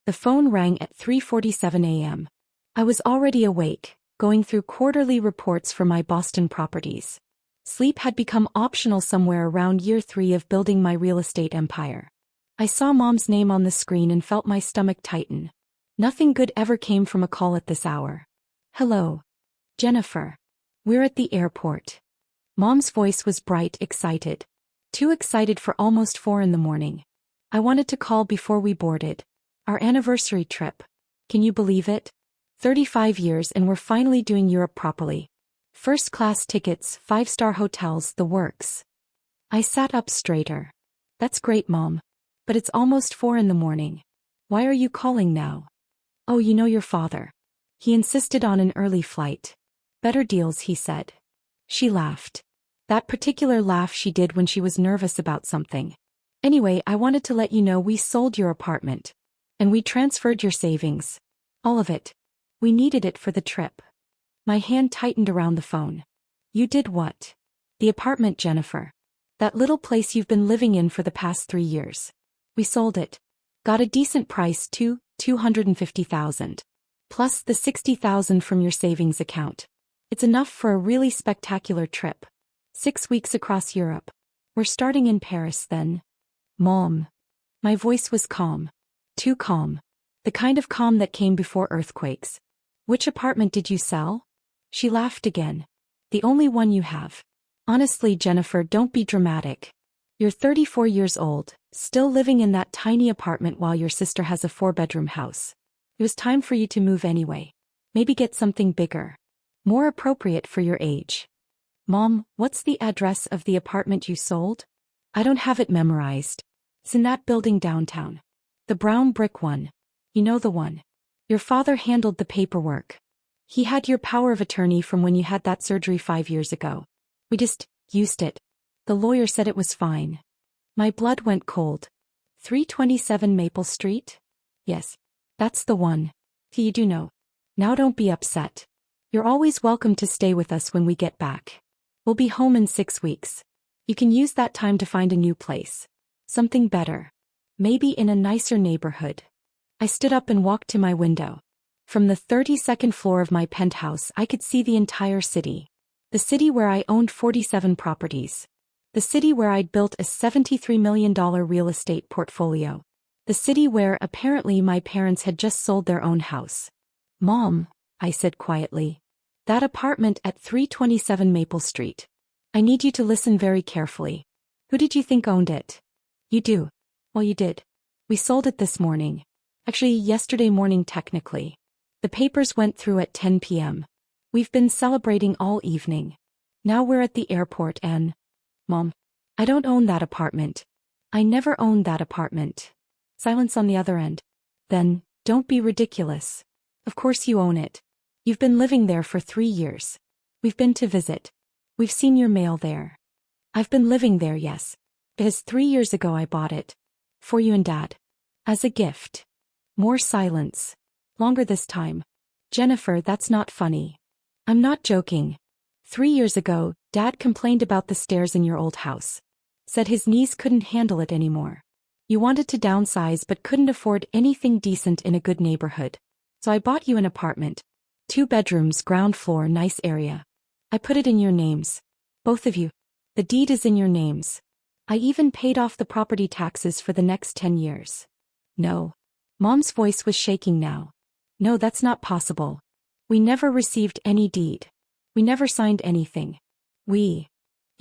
The phone rang at 3:47 a.m. I was already awake, going through quarterly reports for my Boston properties. Sleep had become optional somewhere around year 3 of building my real estate empire. I saw Mom's name on the screen and felt my stomach tighten. Nothing good ever came from a call at this hour. Hello. Jennifer. We're at the airport. Mom's voice was bright, excited. Too excited for almost 4 in the morning. I wanted to call before we boarded. Our anniversary trip. Can you believe it? 35 years and we're finally doing Europe properly. First-class tickets, 5-star hotels, the works. I sat up straighter. That's great, Mom. But it's almost 4 in the morning. Why are you calling now? Oh, you know your father. He insisted on an early flight. Better deals, he said. She laughed. That particular laugh she did when she was nervous about something. Anyway, I wanted to let you know we sold your apartment. And we transferred your savings. All of it. We needed it for the trip. My hand tightened around the phone. You did what? The apartment, Jennifer. That little place you've been living in for the past 3 years. We sold it. Got a decent price too, $250,000. Plus the $60,000 from your savings account. It's enough for a really spectacular trip. 6 weeks across Europe. We're starting in Paris then. Mom. My voice was calm. Too calm. The kind of calm that came before earthquakes. Which apartment did you sell? She laughed again. The only one you have. Honestly, Jennifer, don't be dramatic. You're 34 years old, still living in that tiny apartment while your sister has a 4-bedroom house. It was time for you to move anyway. Maybe get something bigger. More appropriate for your age. Mom, what's the address of the apartment you sold? I don't have it memorized. It's in that building downtown. The brown brick one. You know the one. Your father handled the paperwork. He had your power of attorney from when you had that surgery 5 years ago. We just used it. The lawyer said it was fine. My blood went cold. 327 Maple Street? Yes. That's the one. You do know. Now don't be upset. You're always welcome to stay with us when we get back. We'll be home in 6 weeks. You can use that time to find a new place. Something better. Maybe in a nicer neighborhood. I stood up and walked to my window. From the 32nd floor of my penthouse, I could see the entire city. The city where I owned 47 properties. The city where I'd built a $73 million real estate portfolio. The city where, apparently, my parents had just sold their own house. Mom, I said quietly. That apartment at 327 Maple Street. I need you to listen very carefully. Who did you think owned it? You do. Well, you did. We sold it this morning. Actually, yesterday morning technically. The papers went through at 10 p.m. We've been celebrating all evening. Now we're at the airport and... Mom, I don't own that apartment. I never owned that apartment. Silence on the other end. Then, don't be ridiculous. Of course you own it. You've been living there for 3 years. We've been to visit. We've seen your mail there. I've been living there, yes. Because 3 years ago I bought it. For you and Dad. As a gift. More silence. Longer this time. Jennifer, that's not funny. I'm not joking. 3 years ago, Dad complained about the stairs in your old house. Said his knees couldn't handle it anymore. You wanted to downsize but couldn't afford anything decent in a good neighborhood. So I bought you an apartment. 2 bedrooms, ground floor, nice area. I put it in your names. Both of you. The deed is in your names. I even paid off the property taxes for the next 10 years. No. Mom's voice was shaking now. No, that's not possible. We never received any deed. We never signed anything. You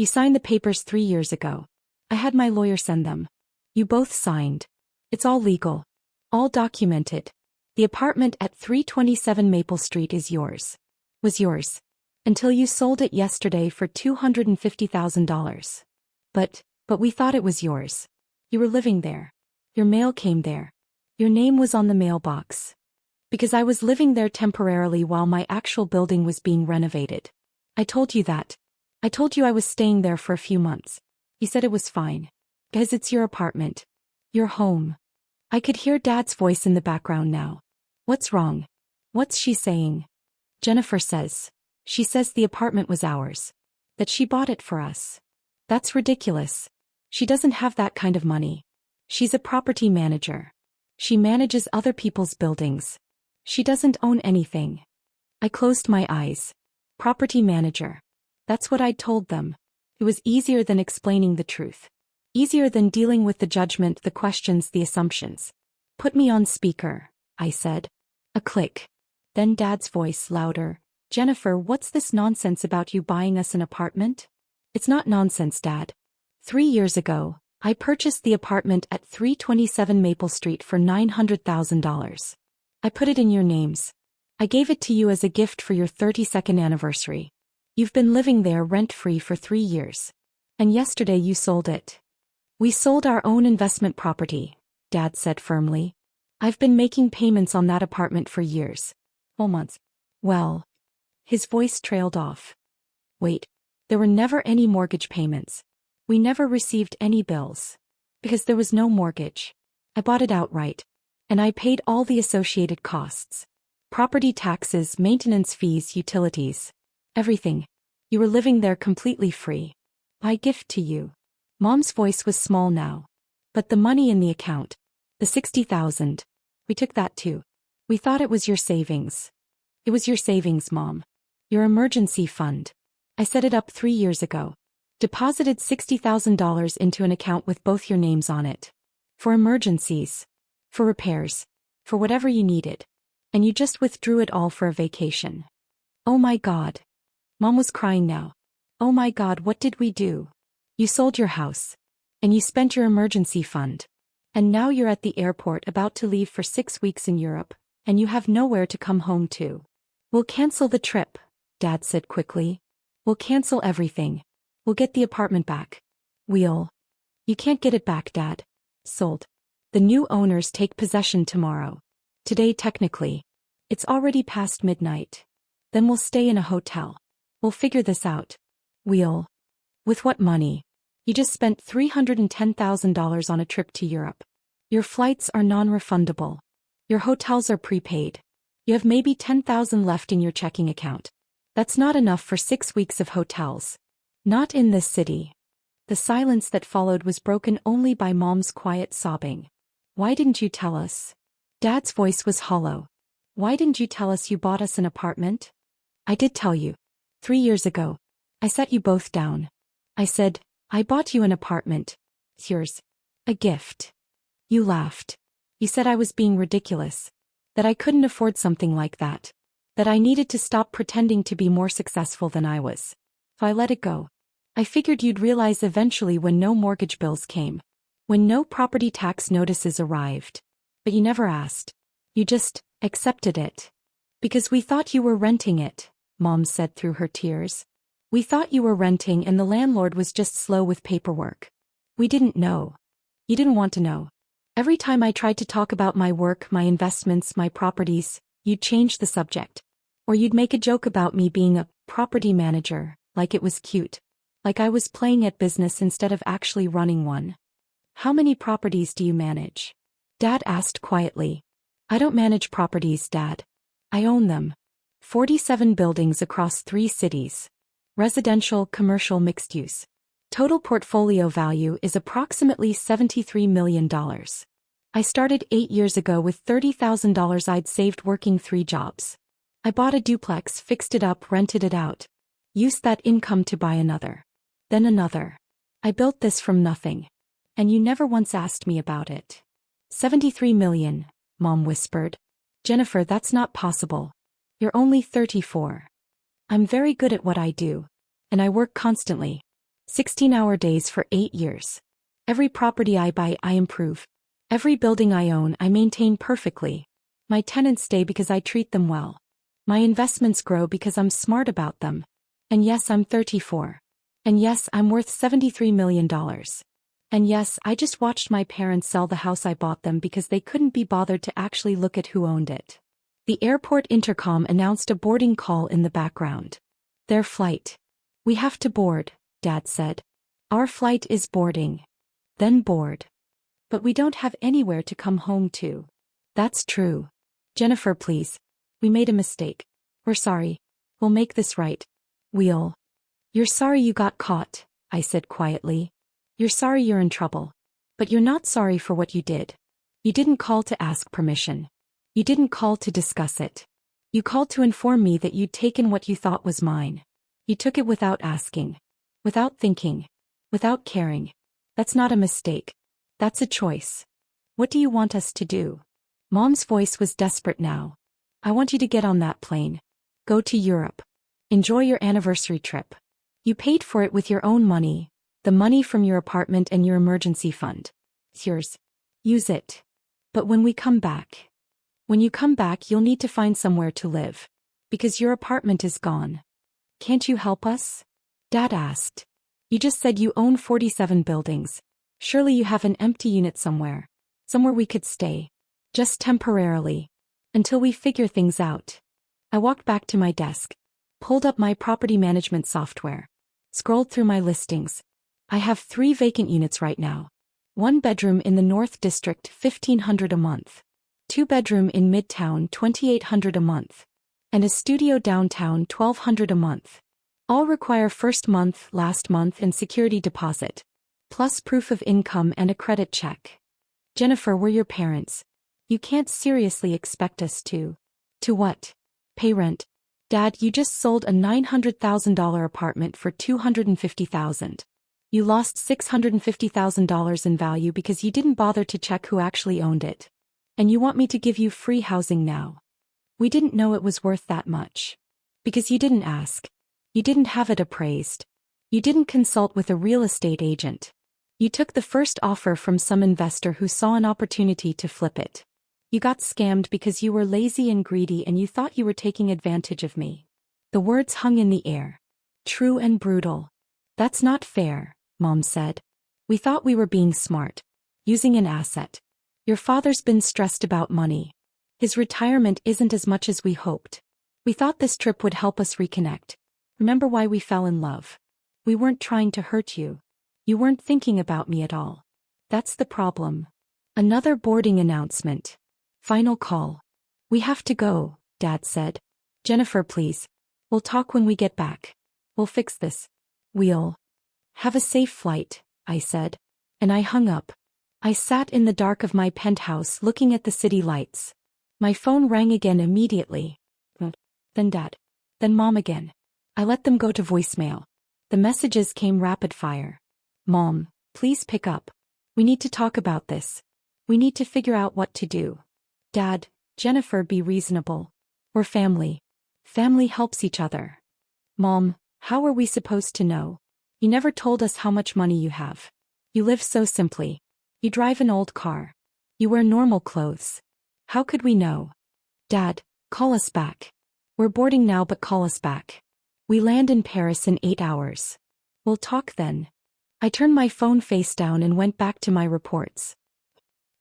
signed the papers 3 years ago. I had my lawyer send them. You both signed. It's all legal. All documented. The apartment at 327 Maple Street is yours. Was yours. Until you sold it yesterday for $250,000. But we thought it was yours. You were living there. Your mail came there. Your name was on the mailbox. Because I was living there temporarily while my actual building was being renovated. I told you that. I told you I was staying there for a few months. You said it was fine. Because it's your apartment. Your home. I could hear Dad's voice in the background now. What's wrong? What's she saying? Jennifer says. She says the apartment was ours. That she bought it for us. That's ridiculous. She doesn't have that kind of money. She's a property manager. She manages other people's buildings. She doesn't own anything. I closed my eyes. Property manager. That's what I'd told them. It was easier than explaining the truth. Easier than dealing with the judgment, the questions, the assumptions. Put me on speaker, I said. A click. Then Dad's voice louder. Jennifer, what's this nonsense about you buying us an apartment? It's not nonsense, Dad. 3 years ago, I purchased the apartment at 327 Maple Street for $900,000. I put it in your names. I gave it to you as a gift for your 32nd anniversary. You've been living there rent-free for 3 years. And yesterday you sold it. We sold our own investment property, Dad said firmly. I've been making payments on that apartment for years. Whole months. Well. His voice trailed off. Wait. There were never any mortgage payments. We never received any bills. Because there was no mortgage. I bought it outright. And I paid all the associated costs. Property taxes, maintenance fees, utilities. Everything. You were living there completely free. My gift to you. Mom's voice was small now. But the money in the account. The $60,000. We took that too. We thought it was your savings. It was your savings, Mom. Your emergency fund. I set it up 3 years ago. Deposited $60,000 into an account with both your names on it. For emergencies. For repairs. For whatever you needed. And you just withdrew it all for a vacation. Oh my God. Mom was crying now. Oh my God, what did we do? You sold your house. And you spent your emergency fund. And now you're at the airport about to leave for 6 weeks in Europe, and you have nowhere to come home to. We'll cancel the trip, Dad said quickly. We'll cancel everything. We'll get the apartment back. We'll. You can't get it back, Dad. Sold. The new owners take possession tomorrow. Today technically. It's already past midnight. Then we'll stay in a hotel. We'll figure this out. We'll. With what money? You just spent $310,000 on a trip to Europe. Your flights are non-refundable. Your hotels are prepaid. You have maybe $10,000 left in your checking account. That's not enough for 6 weeks of hotels. Not in this city. The silence that followed was broken only by Mom's quiet sobbing. Why didn't you tell us? Dad's voice was hollow. Why didn't you tell us you bought us an apartment? I did tell you. 3 years ago. I sat you both down. I said, I bought you an apartment. It's yours. A gift. You laughed. You said I was being ridiculous. That I couldn't afford something like that. That I needed to stop pretending to be more successful than I was. So I let it go. I figured you'd realize eventually when no mortgage bills came. When no property tax notices arrived. But you never asked. You just accepted it. Because we thought you were renting it, Mom said through her tears. We thought you were renting and the landlord was just slow with paperwork. We didn't know. You didn't want to know. Every time I tried to talk about my work, my investments, my properties, you'd change the subject. Or you'd make a joke about me being a property manager, like it was cute. Like I was playing at business instead of actually running one. How many properties do you manage? Dad asked quietly. I don't manage properties, Dad. I own them. 47 buildings across 3 cities. Residential, commercial, mixed use. Total portfolio value is approximately $73 million. I started 8 years ago with $30,000 I'd saved working 3 jobs. I bought a duplex, fixed it up, rented it out. Used that income to buy another. Then another. I built this from nothing. And you never once asked me about it. 73 million, Mom whispered. Jennifer, that's not possible. You're only 34. I'm very good at what I do. And I work constantly. 16-hour days for 8 years. Every property I buy, I improve. Every building I own, I maintain perfectly. My tenants stay because I treat them well. My investments grow because I'm smart about them. And yes, I'm 34. And yes, I'm worth $73 million. And yes, I just watched my parents sell the house I bought them because they couldn't be bothered to actually look at who owned it. The airport intercom announced a boarding call in the background. Their flight. We have to board, Dad said. Our flight is boarding. Then board. But we don't have anywhere to come home to. That's true. Jennifer, please. We made a mistake. We're sorry. We'll make this right. We'll. You're sorry you got caught, I said quietly. You're sorry you're in trouble. But you're not sorry for what you did. You didn't call to ask permission. You didn't call to discuss it. You called to inform me that you'd taken what you thought was mine. You took it without asking. Without thinking. Without caring. That's not a mistake. That's a choice. What do you want us to do? Mom's voice was desperate now. I want you to get on that plane. Go to Europe. Enjoy your anniversary trip. You paid for it with your own money, the money from your apartment and your emergency fund. It's yours. Use it. But when we come back, when you come back, you'll need to find somewhere to live. Because your apartment is gone. Can't you help us? Dad asked. You just said you own 47 buildings. Surely you have an empty unit somewhere. Somewhere we could stay. Just temporarily. Until we figure things out. I walked back to my desk. Pulled up my property management software. Scrolled through my listings. I have 3 vacant units right now. 1 bedroom in the North District, $1,500 a month. 2 bedroom in Midtown, $2,800 a month. And a studio downtown, $1,200 a month. All require first month, last month and security deposit. Plus proof of income and a credit check. Jennifer, we're your parents. You can't seriously expect us to. To what? Pay rent. Dad, you just sold a $900,000 apartment for $250,000. You lost $650,000 in value because you didn't bother to check who actually owned it. And you want me to give you free housing now. We didn't know it was worth that much. Because you didn't ask. You didn't have it appraised. You didn't consult with a real estate agent. You took the first offer from some investor who saw an opportunity to flip it. You got scammed because you were lazy and greedy and you thought you were taking advantage of me. The words hung in the air. True and brutal. That's not fair, Mom said. We thought we were being smart. Using an asset. Your father's been stressed about money. His retirement isn't as much as we hoped. We thought this trip would help us reconnect. Remember why we fell in love. We weren't trying to hurt you. You weren't thinking about me at all. That's the problem. Another boarding announcement. Final call. We have to go, Dad said. Jennifer, please. We'll talk when we get back. We'll fix this. We'll have a safe flight, I said. And I hung up. I sat in the dark of my penthouse looking at the city lights. My phone rang again immediately. Then Dad. Then Mom again. I let them go to voicemail. The messages came rapid fire. Mom, please pick up. We need to talk about this. We need to figure out what to do. Dad, Jennifer, be reasonable. We're family. Family helps each other. Mom, how are we supposed to know? You never told us how much money you have. You live so simply. You drive an old car. You wear normal clothes. How could we know? Dad, call us back. We're boarding now, but call us back. We land in Paris in 8 hours. We'll talk then. I turned my phone face down and went back to my reports.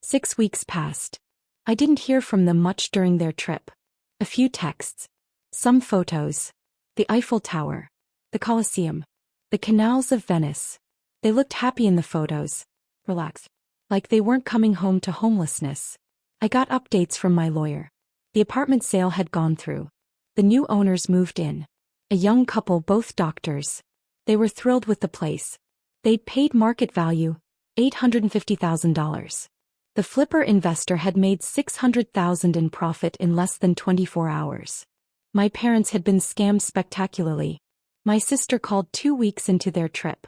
6 weeks passed. I didn't hear from them much during their trip. A few texts. Some photos. The Eiffel Tower. The Colosseum. The canals of Venice. They looked happy in the photos. Relaxed. Like they weren't coming home to homelessness. I got updates from my lawyer. The apartment sale had gone through. The new owners moved in. A young couple, both doctors. They were thrilled with the place. They'd paid market value, $850,000. The flipper investor had made $600,000 in profit in less than 24 hours. My parents had been scammed spectacularly. My sister called 2 weeks into their trip.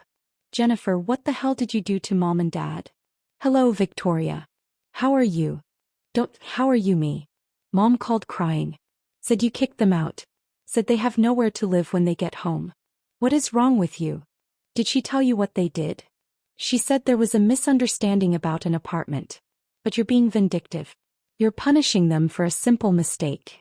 Jennifer, what the hell did you do to Mom and Dad? Hello, Victoria. How are you? How are you, me? Mom called crying. Said you kicked them out. Said they have nowhere to live when they get home. What is wrong with you? Did she tell you what they did? She said there was a misunderstanding about an apartment. But you're being vindictive. You're punishing them for a simple mistake.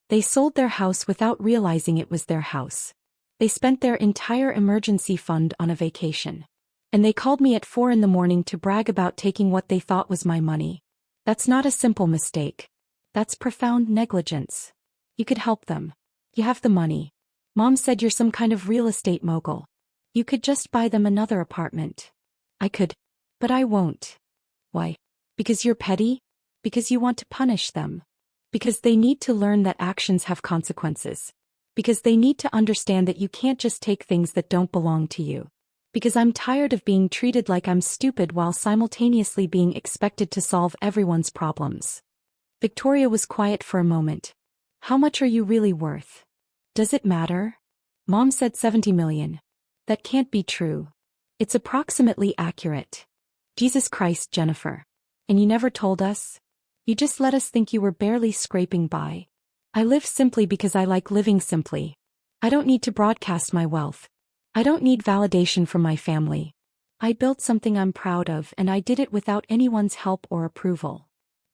They sold their house without realizing it was their house. They spent their entire emergency fund on a vacation. And they called me at 4 a.m. to brag about taking what they thought was my money. That's not a simple mistake. That's profound negligence. You could help them. You have the money. Mom said you're some kind of real estate mogul. You could just buy them another apartment. I could. But I won't. Why? Because you're petty? Because you want to punish them? Because they need to learn that actions have consequences? Because they need to understand that you can't just take things that don't belong to you? Because I'm tired of being treated like I'm stupid while simultaneously being expected to solve everyone's problems. Victoria was quiet for a moment. How much are you really worth? Does it matter? Mom said 70 million. That can't be true. It's approximately accurate. Jesus Christ, Jennifer. And you never told us? You just let us think you were barely scraping by. I live simply because I like living simply. I don't need to broadcast my wealth. I don't need validation from my family. I built something I'm proud of, and I did it without anyone's help or approval.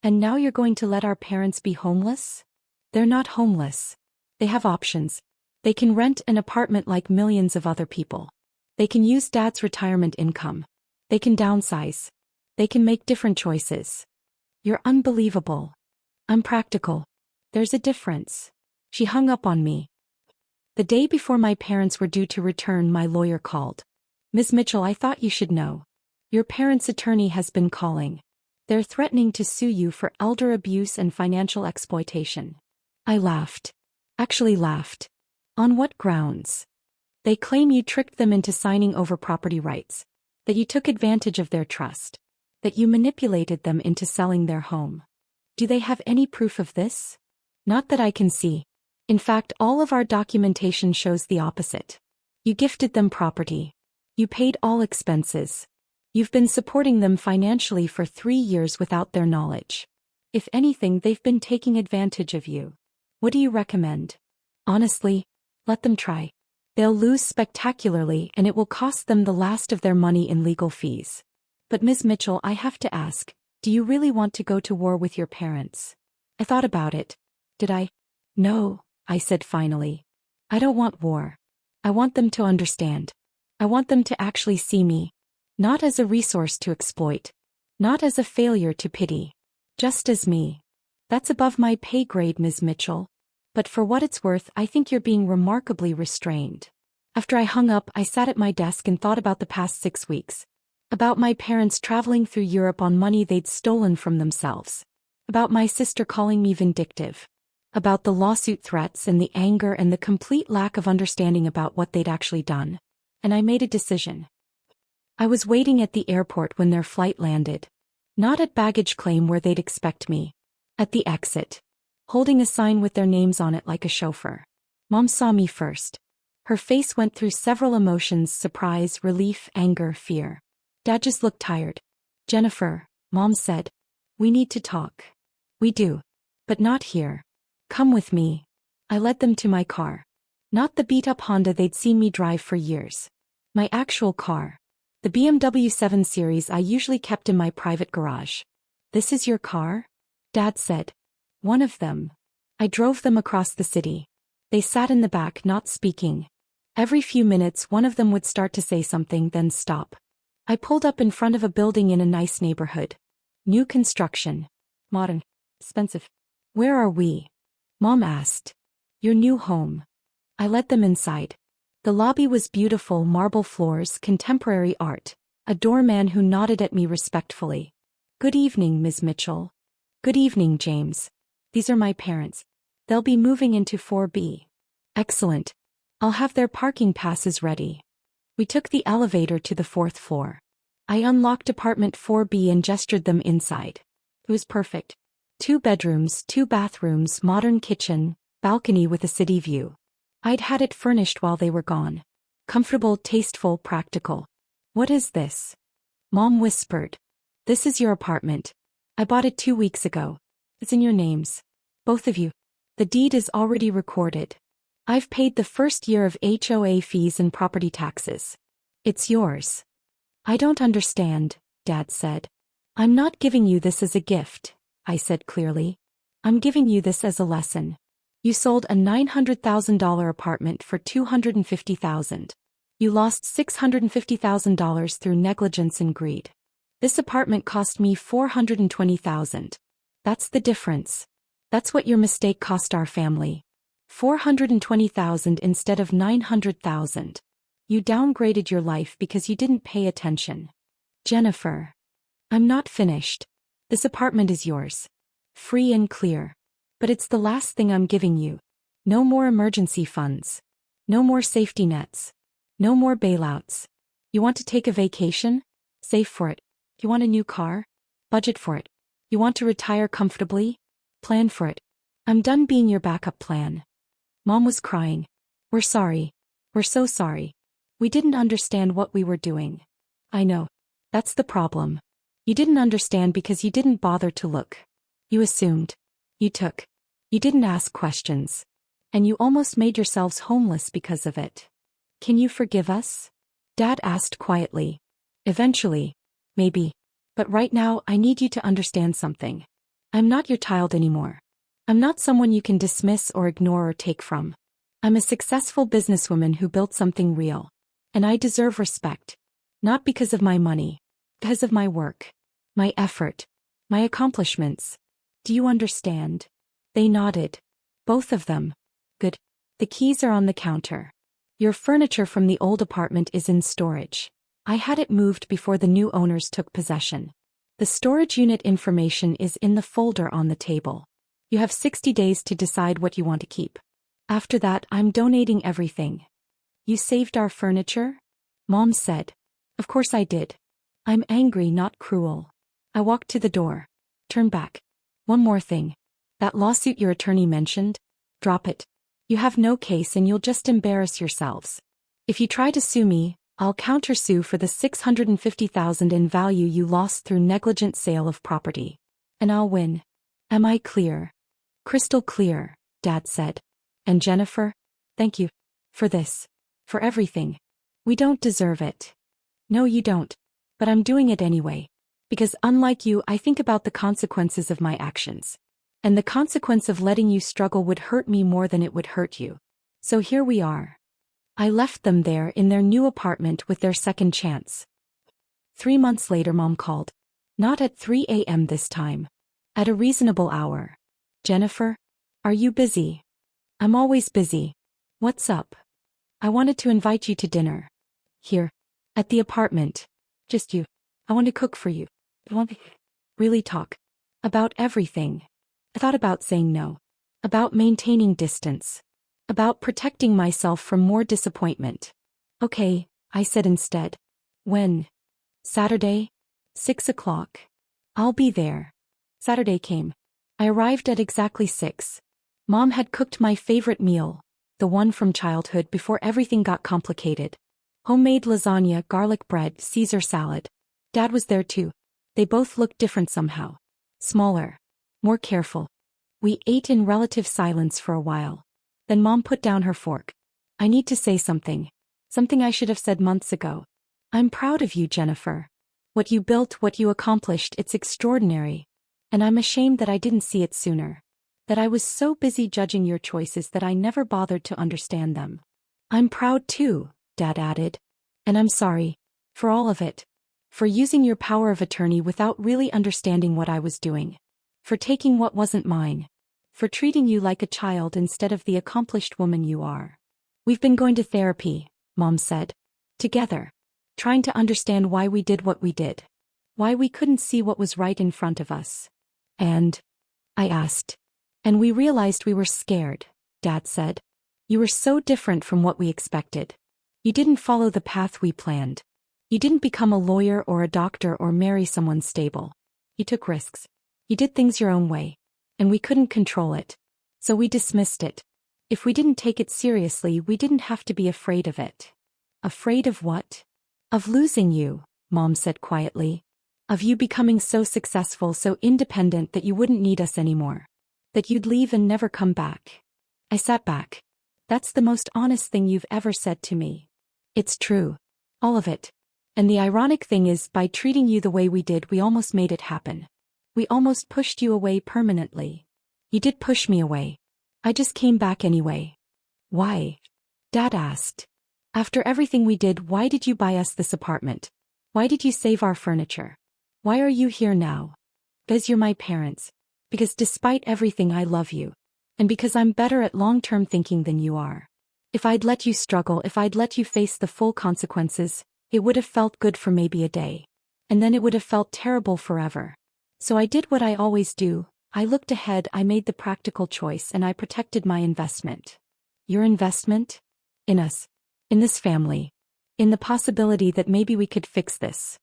And now you're going to let our parents be homeless? They're not homeless. They have options. They can rent an apartment like millions of other people. They can use Dad's retirement income. They can downsize. They can make different choices. You're unbelievable. I'm practical. There's a difference. She hung up on me. The day before my parents were due to return, my lawyer called. Ms. Mitchell, I thought you should know. Your parents' attorney has been calling. They're threatening to sue you for elder abuse and financial exploitation. I laughed. Actually laughed. On what grounds? They claim you tricked them into signing over property rights. That you took advantage of their trust. That you manipulated them into selling their home. Do they have any proof of this? Not that I can see. In fact, all of our documentation shows the opposite. You gifted them property. You paid all expenses. You've been supporting them financially for 3 years without their knowledge. If anything, they've been taking advantage of you. What do you recommend? Honestly, let them try. They'll lose spectacularly, and it will cost them the last of their money in legal fees. But Ms. Mitchell, I have to ask, do you really want to go to war with your parents? I thought about it. Did I? No, I said finally. I don't want war. I want them to understand. I want them to actually see me. Not as a resource to exploit. Not as a failure to pity. Just as me. That's above my pay grade, Ms. Mitchell. But for what it's worth, I think you're being remarkably restrained. After I hung up, I sat at my desk and thought about the past 6 weeks. About my parents traveling through Europe on money they'd stolen from themselves. About my sister calling me vindictive. About the lawsuit threats and the anger and the complete lack of understanding about what they'd actually done. And I made a decision. I was waiting at the airport when their flight landed. Not at baggage claim where they'd expect me. At the exit. Holding a sign with their names on it like a chauffeur. Mom saw me first. Her face went through several emotions: surprise, relief, anger, fear. Dad just looked tired. Jennifer, Mom said. We need to talk. We do. But not here. Come with me. I led them to my car. Not the beat-up Honda they'd seen me drive for years. My actual car. The BMW 7 Series I usually kept in my private garage. This is your car? Dad said. One of them. I drove them across the city. They sat in the back, not speaking. Every few minutes one of them would start to say something, then stop. I pulled up in front of a building in a nice neighborhood. New construction. Modern. Expensive. Where are we? Mom asked. Your new home. I led them inside. The lobby was beautiful: marble floors, contemporary art, a doorman who nodded at me respectfully. Good evening, Ms. Mitchell. Good evening, James. These are my parents. They'll be moving into 4B. Excellent. I'll have their parking passes ready. We took the elevator to the 4th floor. I unlocked apartment 4B and gestured them inside. It was perfect. 2 bedrooms, 2 bathrooms, modern kitchen, balcony with a city view. I'd had it furnished while they were gone. Comfortable, tasteful, practical. What is this? Mom whispered. This is your apartment. I bought it 2 weeks ago. It's in your names. Both of you. The deed is already recorded. I've paid the first year of HOA fees and property taxes. It's yours. I don't understand, Dad said. I'm not giving you this as a gift, I said clearly. I'm giving you this as a lesson. You sold a $900,000 apartment for $250,000. You lost $650,000 through negligence and greed. This apartment cost me $420,000. That's the difference. That's what your mistake cost our family. $420,000 instead of $900,000. You downgraded your life because you didn't pay attention. Jennifer. I'm not finished. This apartment is yours. Free and clear. But it's the last thing I'm giving you. No more emergency funds. No more safety nets. No more bailouts. You want to take a vacation? Save for it. You want a new car? Budget for it. You want to retire comfortably? Plan for it. I'm done being your backup plan. Mom was crying. We're sorry. We're so sorry. We didn't understand what we were doing. I know. That's the problem. You didn't understand because you didn't bother to look. You assumed. You took. You didn't ask questions. And you almost made yourselves homeless because of it. Can you forgive us? Dad asked quietly. Eventually. Maybe. But right now I need you to understand something. I'm not your child anymore. I'm not someone you can dismiss or ignore or take from. I'm a successful businesswoman who built something real. And I deserve respect. Not because of my money. Because of my work. My effort. My accomplishments. Do you understand? They nodded. Both of them. Good. The keys are on the counter. Your furniture from the old apartment is in storage. I had it moved before the new owners took possession. The storage unit information is in the folder on the table. You have 60 days to decide what you want to keep. After that, I'm donating everything. You saved our furniture? Mom said. Of course I did. I'm angry, not cruel. I walked to the door. Turn back. One more thing. That lawsuit your attorney mentioned? Drop it. You have no case and you'll just embarrass yourselves. If you try to sue me, I'll countersue for the $650,000 in value you lost through negligent sale of property. And I'll win. Am I clear? Crystal clear, Dad said. And Jennifer, thank you. For this. For everything. We don't deserve it. No, you don't. But I'm doing it anyway. Because unlike you, I think about the consequences of my actions. And the consequence of letting you struggle would hurt me more than it would hurt you. So here we are. I left them there in their new apartment with their second chance. 3 months later, Mom called. Not at 3 a.m. this time. At a reasonable hour. Jennifer, are you busy? I'm always busy. What's up? I wanted to invite you to dinner. Here. At the apartment. Just you. I want to cook for you. I want to really talk. About everything. I thought about saying no. About maintaining distance. About protecting myself from more disappointment. Okay, I said instead. When? Saturday? 6 o'clock. I'll be there. Saturday came. I arrived at exactly 6. Mom had cooked my favorite meal, the one from childhood before everything got complicated. Homemade lasagna, garlic bread, Caesar salad. Dad was there too. They both looked different somehow. Smaller. More careful. We ate in relative silence for a while. Then Mom put down her fork. I need to say something. Something I should have said months ago. I'm proud of you, Jennifer. What you built, what you accomplished, it's extraordinary. And I'm ashamed that I didn't see it sooner. That I was so busy judging your choices that I never bothered to understand them. I'm proud too, Dad added. And I'm sorry. For all of it. For using your power of attorney without really understanding what I was doing. For taking what wasn't mine. For treating you like a child instead of the accomplished woman you are. We've been going to therapy, Mom said. Together. Trying to understand why we did what we did. Why we couldn't see what was right in front of us. And? I asked. And we realized we were scared, Dad said. You were so different from what we expected. You didn't follow the path we planned. You didn't become a lawyer or a doctor or marry someone stable. You took risks. You did things your own way. And we couldn't control it. So we dismissed it. If we didn't take it seriously, we didn't have to be afraid of it. Afraid of what? Of losing you, Mom said quietly. Of you becoming so successful, so independent that you wouldn't need us anymore. That you'd leave and never come back. I sat back. That's the most honest thing you've ever said to me. It's true. All of it. And the ironic thing is, by treating you the way we did, we almost made it happen. We almost pushed you away permanently. You did push me away. I just came back anyway. Why? Dad asked. After everything we did, why did you buy us this apartment? Why did you save our furniture? Why are you here now? Because you're my parents. Because despite everything I love you. And because I'm better at long-term thinking than you are. If I'd let you struggle, if I'd let you face the full consequences, it would have felt good for maybe a day. And then it would have felt terrible forever. So I did what I always do. I looked ahead, I made the practical choice, and I protected my investment. Your investment? In us. In this family. In the possibility that maybe we could fix this.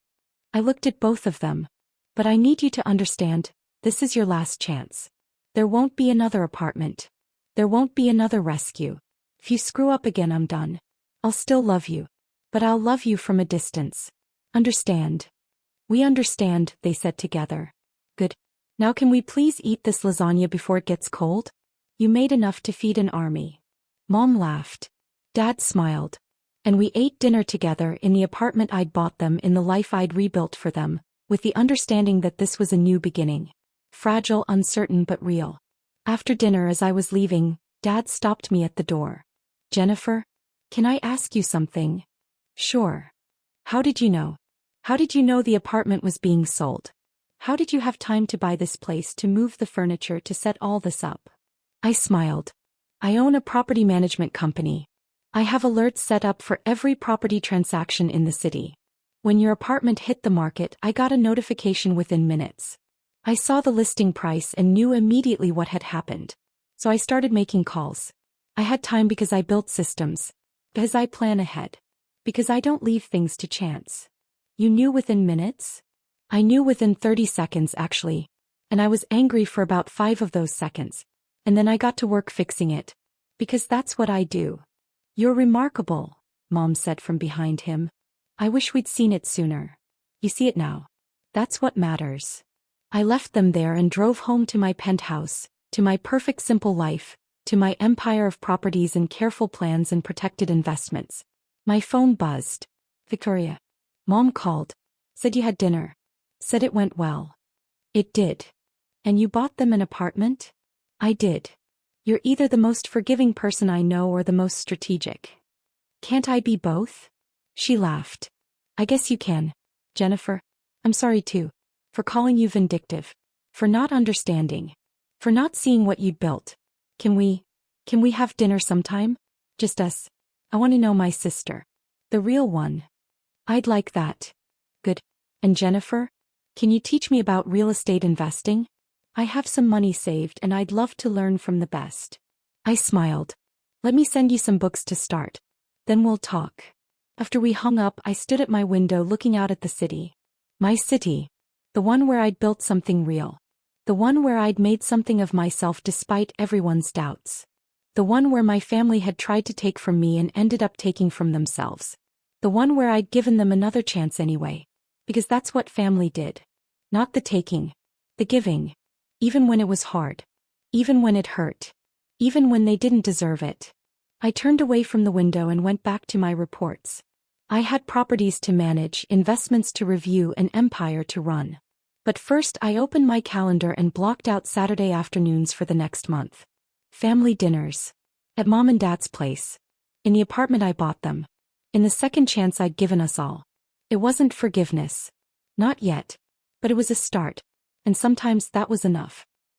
I looked at both of them. But I need you to understand, this is your last chance. There won't be another apartment. There won't be another rescue. If you screw up again, I'm done. I'll still love you. But I'll love you from a distance. Understand? We understand, they said together. Good. Now can we please eat this lasagna before it gets cold? You made enough to feed an army. Mom laughed. Dad smiled. And we ate dinner together in the apartment I'd bought them, in the life I'd rebuilt for them, with the understanding that this was a new beginning. Fragile, uncertain, but real. After dinner, as I was leaving, Dad stopped me at the door. Jennifer, can I ask you something? Sure. How did you know? How did you know the apartment was being sold? How did you have time to buy this place, to move the furniture, to set all this up? I smiled. I own a property management company. I have alerts set up for every property transaction in the city. When your apartment hit the market, I got a notification within minutes. I saw the listing price and knew immediately what had happened. So I started making calls. I had time because I built systems. Because I plan ahead. Because I don't leave things to chance. You knew within minutes? I knew within 30 seconds actually. And I was angry for about 5 of those seconds. And then I got to work fixing it. Because that's what I do. You're remarkable, Mom said from behind him. I wish we'd seen it sooner. You see it now. That's what matters. I left them there and drove home to my penthouse, to my perfect simple life, to my empire of properties and careful plans and protected investments. My phone buzzed. Victoria. Mom called. Said you had dinner. Said it went well. It did. And you bought them an apartment? I did. You're either the most forgiving person I know or the most strategic. Can't I be both? She laughed. I guess you can, Jennifer. I'm sorry too. For calling you vindictive. For not understanding. For not seeing what you'd built. Can we have dinner sometime? Just us. I want to know my sister. The real one. I'd like that. Good. And Jennifer? Can you teach me about real estate investing? I have some money saved and I'd love to learn from the best. I smiled. Let me send you some books to start. Then we'll talk. After we hung up, I stood at my window looking out at the city. My city. The one where I'd built something real. The one where I'd made something of myself despite everyone's doubts. The one where my family had tried to take from me and ended up taking from themselves. The one where I'd given them another chance anyway. Because that's what family did. Not the taking. The giving. Even when it was hard. Even when it hurt. Even when they didn't deserve it. I turned away from the window and went back to my reports. I had properties to manage, investments to review, an empire to run. But first I opened my calendar and blocked out Saturday afternoons for the next month. Family dinners. At Mom and Dad's place. In the apartment I bought them. In the second chance I'd given us all. It wasn't forgiveness. Not yet. But it was a start. And sometimes that was enough.